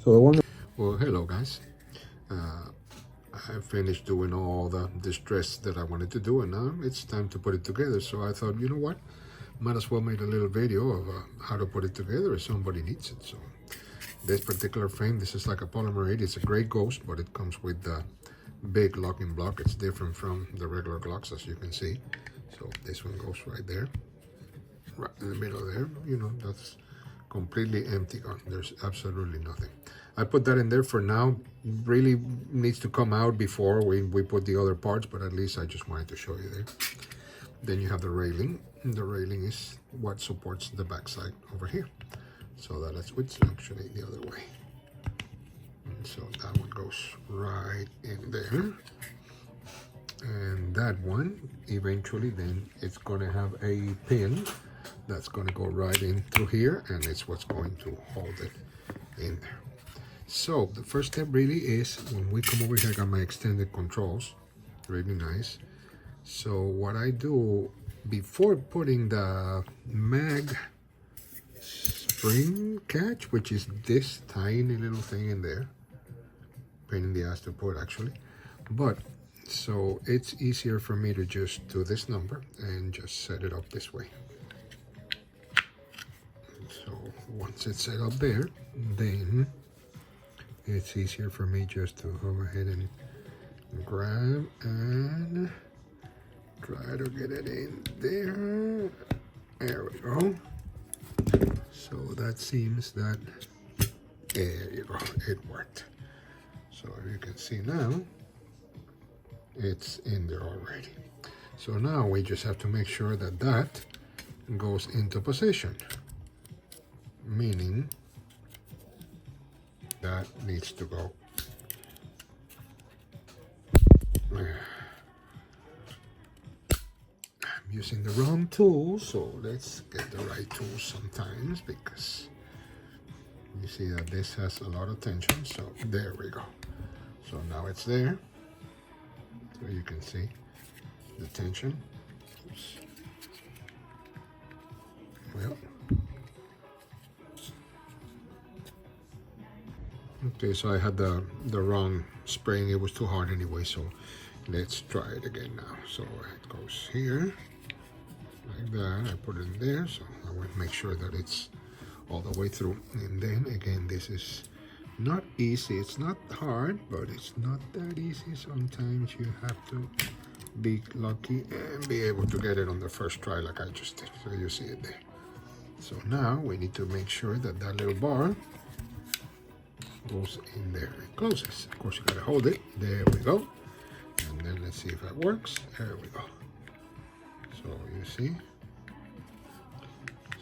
So the one. Well, hello guys. Uh, I finished doing all the distress that I wanted to do, and now it's time to put it together. So I thought, you know what? Might as well make a little video of how to put it together if somebody needs it. So this particular frame, this is like a Polymer 8. It's a Grey Ghost, but it comes with the big locking block. It's different from the regular Glocks, as you can see. So this one goes right there, right in the middle there. You know, that's completely empty gun. There's absolutely nothing. I put that in there for now. Really needs to come out before we put the other parts, but at least I just wanted to show you there. Then you have the railing. The railing is what supports the backside over here. So that is switch actually the other way. And so that one goes right in there. And that one, eventually, then it's going to have a pin that's going to go right in through here, and it's what's going to hold it in there. So the first step really is when we come over here. I got my extended controls, really nice. So what I do before putting the mag spring catch, which is this tiny little thing in there, pain in the ass to put actually, but so it's easier for me to just do this number and just set it up this way. So once it's set up there, then it's easier for me just to go ahead and grab and try to get it in there. There we go. So that seems that, there you go, it worked. So you can see now, it's in there already. So now we just have to make sure that that goes into position, meaning that needs to go. I'm using the wrong tool, so let's get the right tool sometimes, because you see that this has a lot of tension. So there we go. So now it's there. So you can see the tension. Oops. Well, okay, so I had the wrong spring. It was too hard anyway, so let's try it again now. So it goes here like that. I put it in there, so I want to make sure that it's all the way through. And then again, this is not easy. It's not hard, but it's not that easy. Sometimes you have to be lucky and be able to get it on the first try like I just did. So you see it there. So now we need to make sure that that little bar goes in there and closes. Of course, you gotta hold it. There we go. And then let's see if that works. There we go. So you see.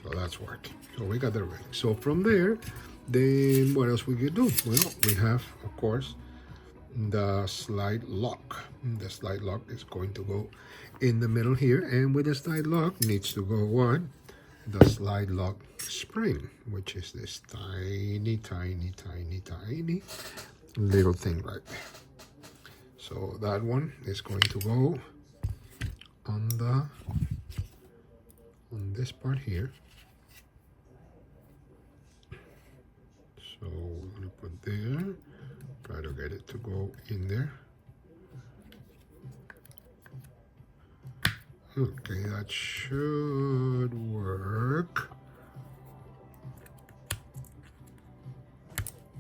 So that's working. So we got the ring. So from there, then what else we can do? Well, we have, of course, the slide lock. The slide lock is going to go in the middle here, and with the slide lock needs to go what? The slide lock spring, which is this tiny, tiny, tiny, tiny little thing right there. So that one is going to go on this part here. So we're gonna put there, try to get it to go in there. Okay, that should work.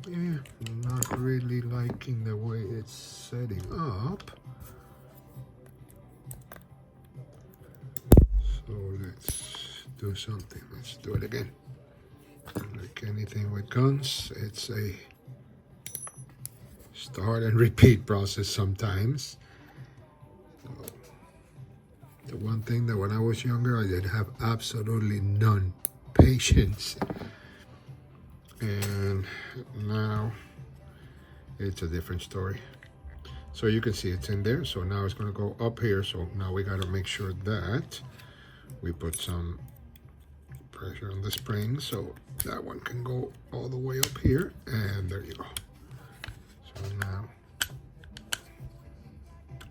Yeah, not really liking the way it's setting up. So let's do something. Let's do it again. Like anything with guns, it's a start and repeat process sometimes. So, the one thing that when I was younger, I did have absolutely none patience. And now it's a different story. So you can see it's in there. So now it's going to go up here. So now we got to make sure that we put some pressure on the spring so that one can go all the way up here. And there you go. So now,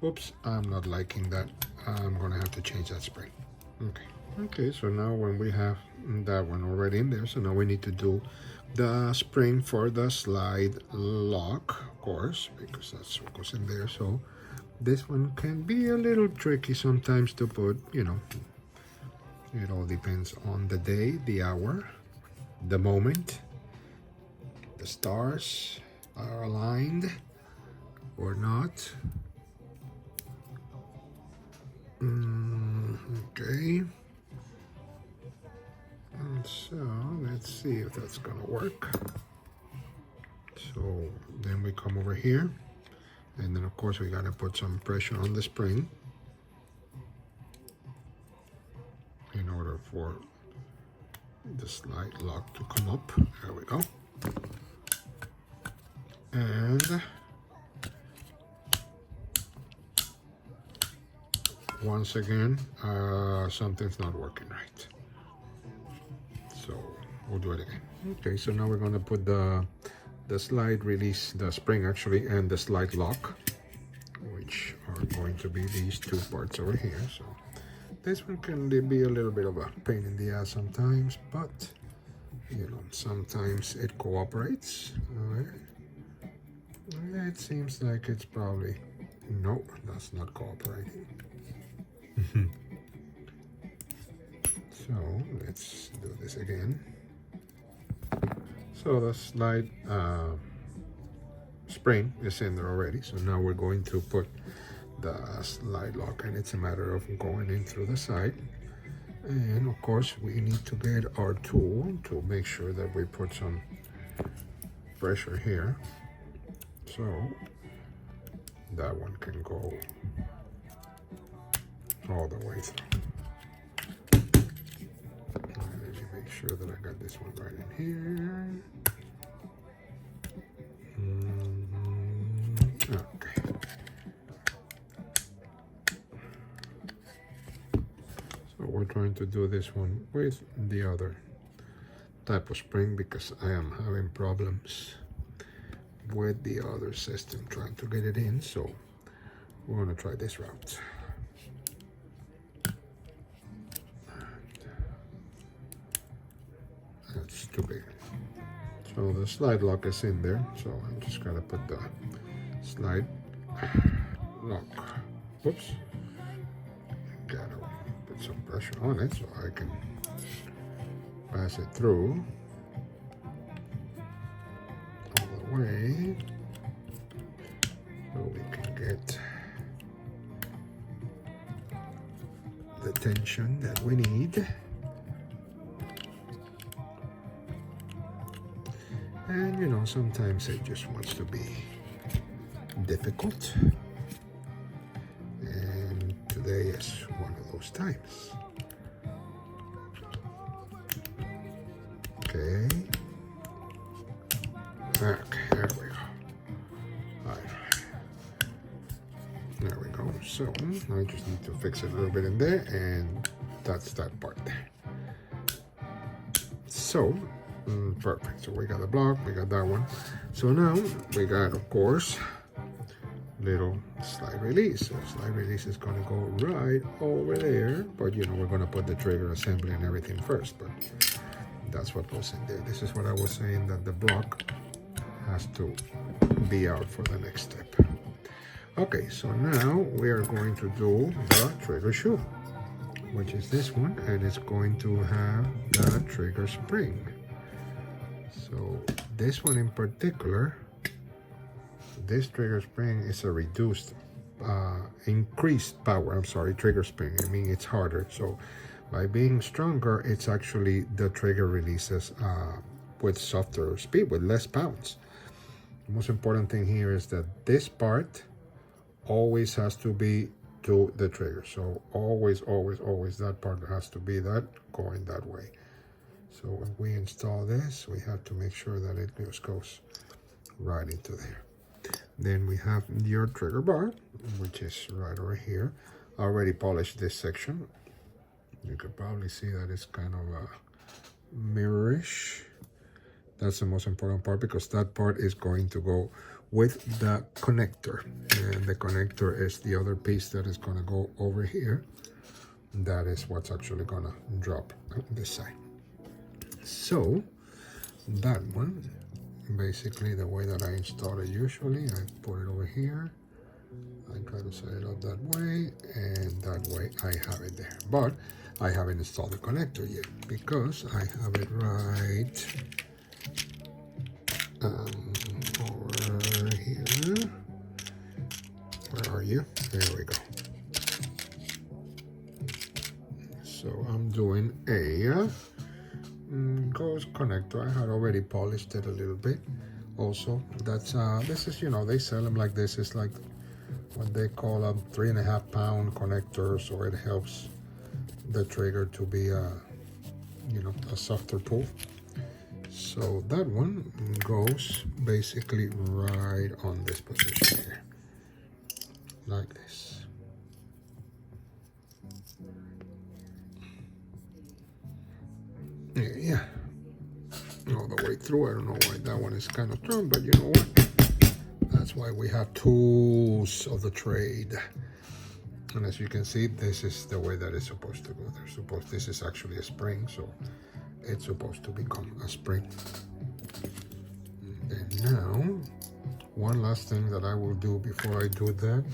oops, I'm not liking that. I'm going to have to change that spring. Okay. Okay, so now when we have that one already in there, so now we need to do the spring for the slide lock, of course, because that's what goes in there. So this one can be a little tricky sometimes to put, you know, it all depends on the day, the hour, the moment, the stars are aligned or not. Okay. So let's see if that's gonna work. So then we come over here, and then of course we gotta put some pressure on the spring in order for the slide lock to come up. There we go. And once again, something's not working right. So we'll do it again. Okay, so now we're gonna put the slide release, the spring actually, and the slide lock, which are going to be these two parts over here. So this one can be a little bit of a pain in the ass sometimes, but you know, sometimes it cooperates. All right. It seems like it's probably, no, that's not cooperating. So let's do this again. So the slide spring is in there already. So now we're going to put the slide lock, and it's a matter of going in through the side. And of course we need to get our tool to make sure that we put some pressure here. So that one can go all the way through. Let me make sure that I got this one right in here. Okay. So we're trying to do this one with the other type of spring because I am having problems with the other system trying to get it in. So we're going to try this route. That's too big. So the slide lock is in there. So I'm just going to put the slide lock. Whoops. Gotta put some pressure on it so I can pass it through all the way so we can get the tension that we need. And you know, sometimes it just wants to be difficult. And today is one of those times. Okay. Okay, there we go. All right. There we go. So I just need to fix it a little bit in there, and that's that part there. So perfect. So we got the block, we got that one. So now we got, of course, little slide release. So slide release is going to go right over there, but you know, we're going to put the trigger assembly and everything first, but that's what goes in there. This is what I was saying, that the block has to be out for the next step. Okay, so now we are going to do the trigger shoe, which is this one, and it's going to have the trigger spring. So this one in particular, this trigger spring is a reduced, increased power, trigger spring. I mean, it's harder. So by being stronger, it's actually the trigger releases with softer speed, with less pounds. The most important thing here is that this part always has to be to the trigger. So always, always, always that part has to be that going that way. So when we install this, we have to make sure that it just goes right into there. Then we have your trigger bar, which is right over here. I already polished this section. You could probably see that it's kind of mirrorish. That's the most important part, because that part is going to go with the connector. And the connector is the other piece that is going to go over here. that is what's actually gonna drop on this side. So that one, basically the way that I install it usually, I put it over here, I try to set it up that way, and that way I have it there. But I haven't installed the connector yet because I have it right over here. Where are you? There we go. So I'm doing a ghost connector. I had already polished it a little bit. Also, that's this is, you know, they sell them like this. It's like what they call a 3.5 pound connector, so it helps the trigger to be you know, a softer pull. So that one goes basically right on this position here, like this. Yeah, all the way through. I don't know why that one is kind of strong, but you know what? That's why we have tools of the trade. And as you can see, this is the way that it's supposed to go. This is actually a spring, so it's supposed to become a spring. And now, one last thing that I will do before I do that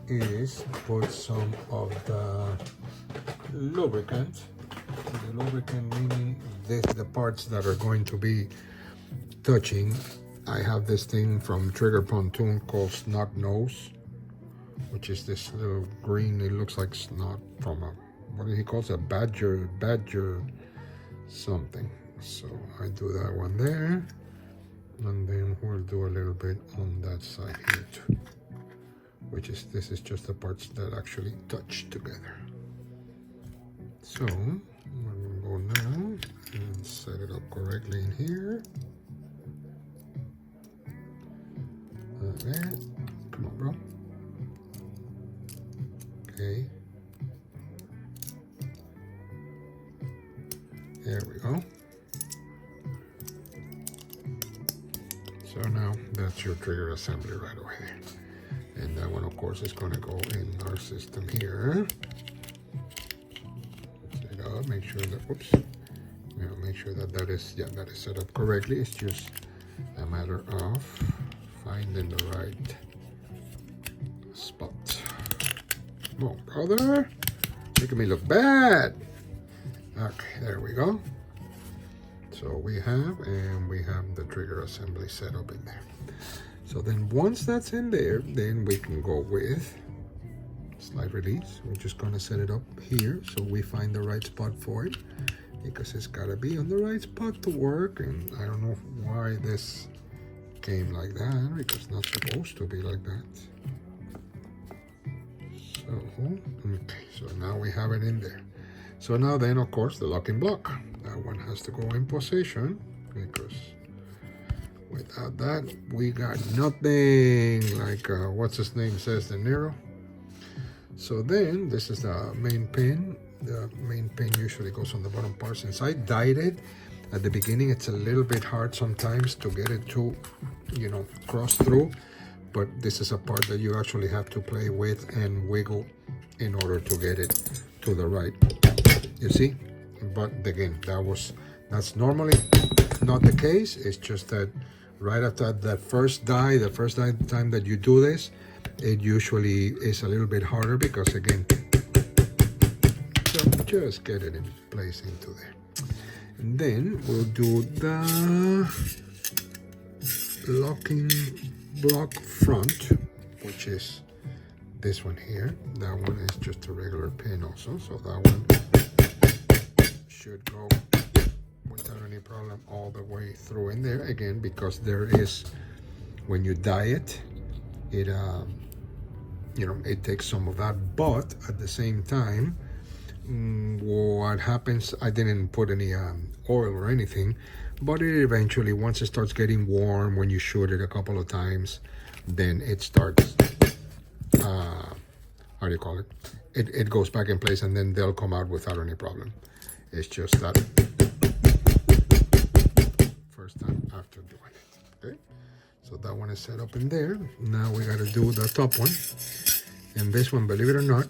is put some of the lubricant. The lubricant meaning the parts that are going to be touching. I have this thing from Trigger Pontoon called Snot Nose, which is this little green, it looks like snot from a, what he calls a badger something. So I do that one there, and then we'll do a little bit on that side here too, which is, this is just the parts that actually touch together. So I'm gonna go now and set it up correctly in here. There. Come on, bro. Okay. There we go. So now that's your trigger assembly right over here. And that one, of course, is going to go in our system here. Set it up, make sure that, whoops, you know, make sure that that is set up correctly. It's just a matter of finding the right spot. Come on, brother. Making me look bad. Okay, there we go. So we have the trigger assembly set up in there. So then once that's in there, then we can go with slide release. We're just gonna set it up here so we find the right spot for it, because it's gotta be on the right spot to work. And I don't know why this came like that, because it's not supposed to be like that. So, okay, so now we have it in there. So now then, of course, the locking block. That one has to go in position, because without that, we got nothing, like, what's his name says, De Niro. So then, this is the main pin. The main pin usually goes on the bottom part. Since I dyed it at the beginning, it's a little bit hard sometimes to get it to, you know, cross through. But this is a part that you actually have to play with and wiggle in order to get it to the right. You see? But again, that's normally not the case. It's just that right after that first dye, the first time that you do this, it usually is a little bit harder, because again, so just get it in place into there. And then we'll do the locking block front, which is this one here. That one is just a regular pin also, so that one should go without any problem all the way through in there. Again, because there is, when you dye it, it you know, it takes some of that, but at the same time, what happens, I didn't put any oil or anything, but it eventually, once it starts getting warm, when you shoot it a couple of times, then it starts, how do you call it? It goes back in place, and then they'll come out without any problem. It's just that first time after doing it. Okay, so that one is set up in there. Now we got to do the top one, and this one, believe it or not,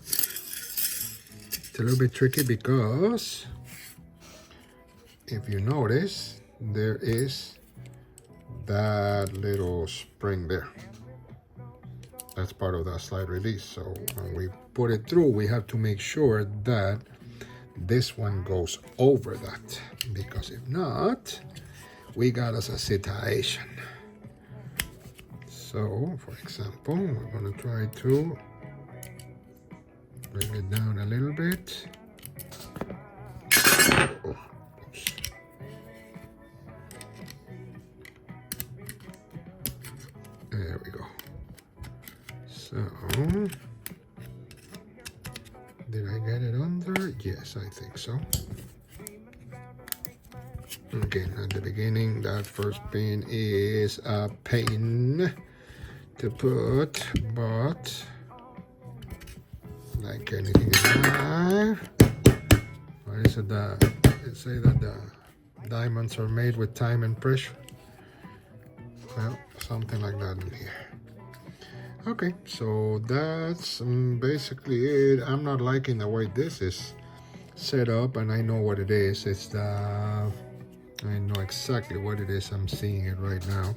It's a little bit tricky because if you notice, there is that little spring there. That's part of that slide release. So when we put it through, we have to make sure that this one goes over that, because if not, we got us a situation. So, for example, we're going to try to bring it down a little bit. Oh, oops. There we go. So, did I get it under? Yes, I think so. Again, at the beginning, that first pin is a pain to put, but like anything in life, what is it that they say that the diamonds are made with time and pressure? Well, something like that in here. Okay, so that's basically it. I'm not liking the way this is set up, and I know what it is. It's the, I know exactly what it is. I'm seeing it right now.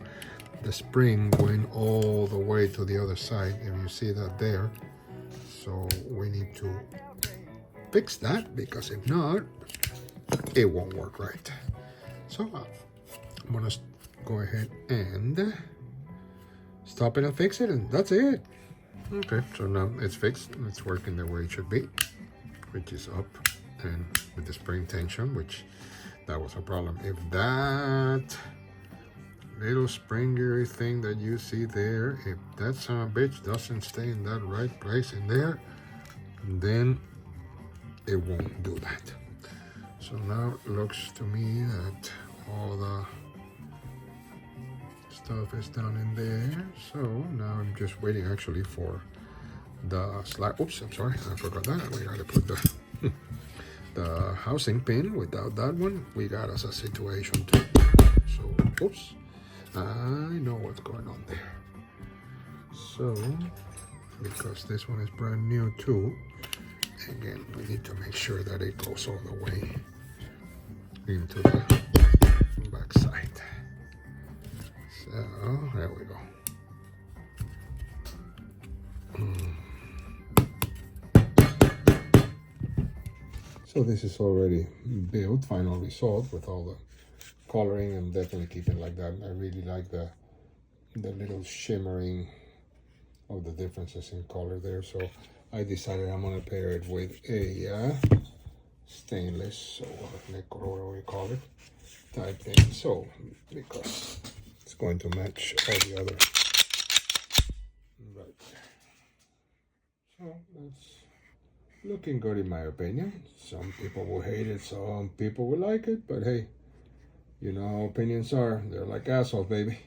The spring going all the way to the other side. If you see that there. So we need to fix that, because if not, it won't work right. So I'm gonna go ahead and stop it and fix it, and that's it. Okay, so now it's fixed. It's working the way it should be, which is up and with the spring tension, which that was a problem. If that little springy thing that you see there, if that son of a bitch doesn't stay in that right place in there, then it won't do that. So now it looks to me that all the stuff is down in there. So now I'm just waiting actually for the slide. Oops, I'm sorry, I forgot that. We gotta put the the housing pin. Without that one, we got us a situation too. So, oops, I know what's going on there. So, because this one is brand new too, again, we need to make sure that it goes all the way into the back side. So, there we go. So this is already built, final result with all the coloring, and definitely keep it like that. I really like the little shimmering of the differences in color there. So I decided I'm gonna pair it with a stainless, or nickel, or we call it, type thing. So because it's going to match all the other right there. So that's looking good in my opinion. Some people will hate it, some people will like it, but hey, you know how opinions are. They're like assholes, baby.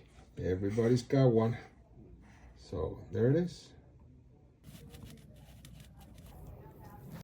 Everybody's got one. So there it is.